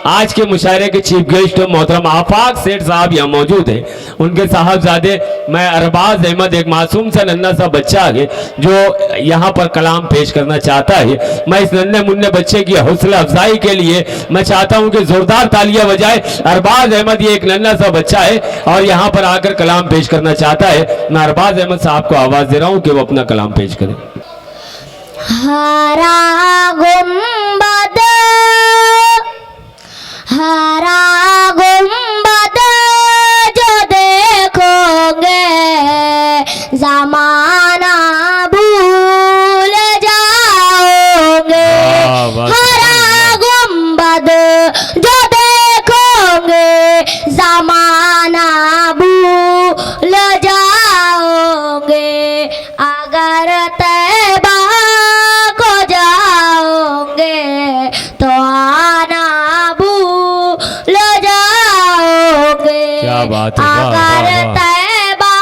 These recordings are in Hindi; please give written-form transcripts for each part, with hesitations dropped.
आज के मुशायरे के चीफ गेस्ट मोहतरम आफाक सेठ साहब यहाँ मौजूद हैं। उनके साहबजादे मैं अरबाज अहमद एक मासूम सा नन्ना सा बच्चा है जो यहाँ पर कलाम पेश करना चाहता है। मैं इस नन्हे मुन्ने बच्चे की हौसला अफजाई के लिए मैं चाहता हूँ कि जोरदार तालियां बजाए। अरबाज अहमद ये एक नन्ना सा बच्चा है और यहाँ पर आकर कलाम पेश करना चाहता है। मैं अरबाज अहमद साहब को आवाज दे रहा हूँ कि वो अपना कलाम पेश करें। हरा गुंबद, हरा गुंबद जो देखोगे ज़माना भूल जाओगे। हरा गुंबद जो देखोगे ज़माना भूल जाओगे। अगर तैबा को जाओगे तो आना भूल जाओगे। क्या बात है, अगर तैबा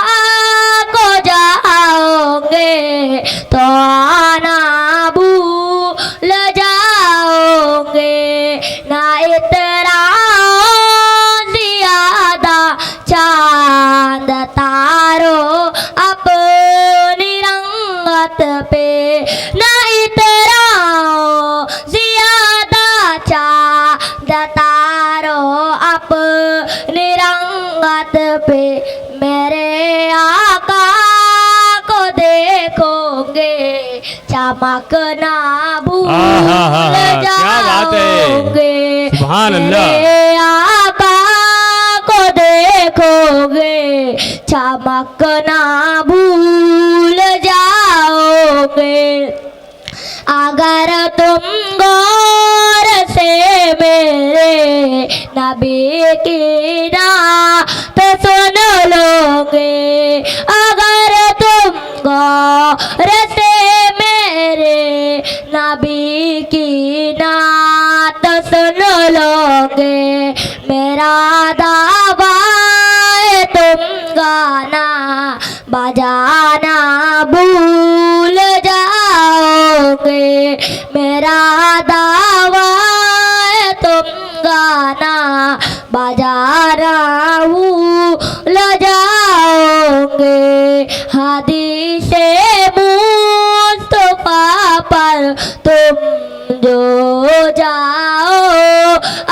को जाओगे तो आना भूल जाओगे। ना इतराओ ज़्यादा चांद तारों अपनी रंगत पे, ना इतराओ ज़्यादा चांद तारों अपनी रंगत पे। मेरे आका को देखोगे चमकना भूल जाओगे। सुभान अल्लाह। मेरे आका को देखोगे चमकना भूल जाओगे। अगर तुम गौर से मेरे नबी की नात सुन लोगे, अगर तुम गौर से मेरे नबी की नात सुन लोगे, मेरा दावा है तुम गाना बजाना भूल जाओगे। मेरा दावा है तुम गाना बजाना भूल जाओगे। हदीसे मुस्तफा पर तुम जो जाओ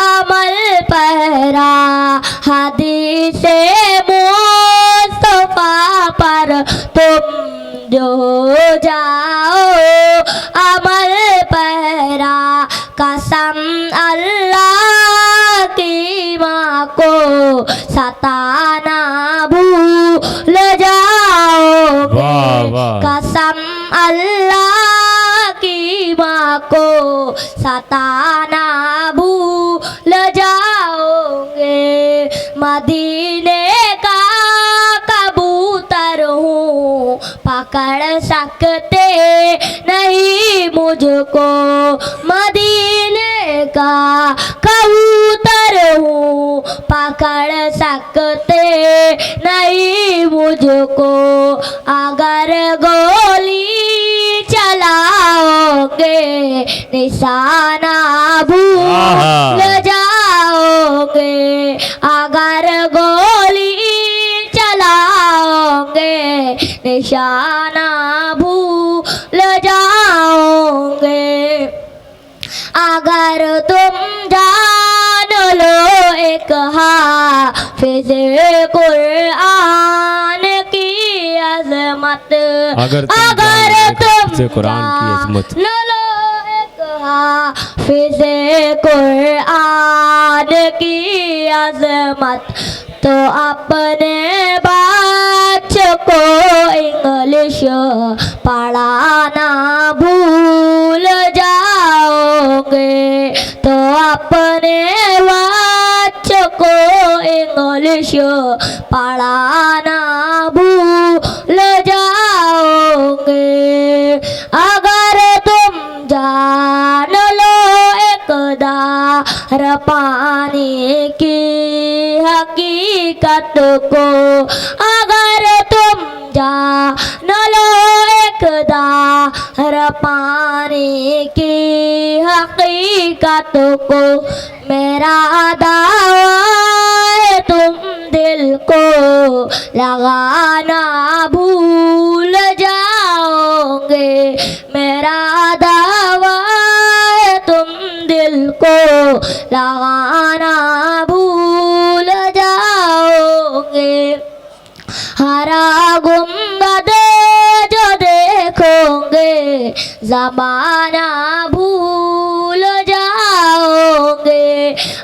अमल पहरा। हदीसे मुस्तफा पर तुम जो जाओ अमल पहरा। कसम अल्लाह की माँ को सताना भूल जाओगे। कसम अल्लाह की माँ को सताना भूल जाओगे। मदीने का कबूतर हूँ पकड़ सकते नहीं मुझको। मदीने का कबूतर हूँ पकड़ सकते नहीं मुझको। अगर गोली चलाओगे निशाना भूल जाओगे। अगर गोली चलाओगे निशाना भूल जाओगे। अगर तुम जान लो एक हाफिज़ कुरान की अज़मत, अगर तुम कुरान की अज़मत जान लो एक हाफिज़ कुरान की अज़मत, तो अपने बच्चों को इंग्लिश पढ़ाना भूल जाओगे। तो अपने बच्चों को इंग्लिश पढ़ाना भूल जाओगे। अगर तुम जान लो एक दार पानी की हकीकत को, अगर तुम जान लो एक इकदार पाने की हकीकत को मेरा दावा है तुम दिल को लगाना भूल जाओगे मेरा दावा है तुम दिल को लगाना भूल जाओगे हरा गुंबद जो देखोगे ज़माना भूल जाओगे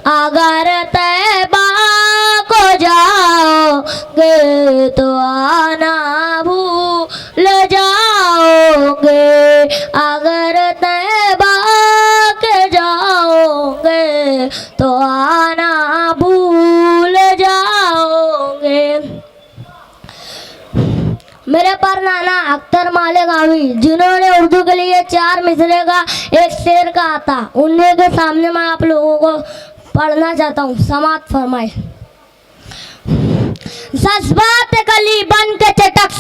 अगर तैबा को जाओगे तो आना भूल जाओगे अगर तैबा के जाओगे तो आना भूल जाओगे। मेरे पर नाना अख्तर मालेगावी जिन्होंने उर्दू के लिए 4 मिसरे का एक शेर कहा था उन्हीं के सामने मैं आप लोगों को पढ़ना चाहता हूँ। समात फरमाए। जज्बात कली बन के चटक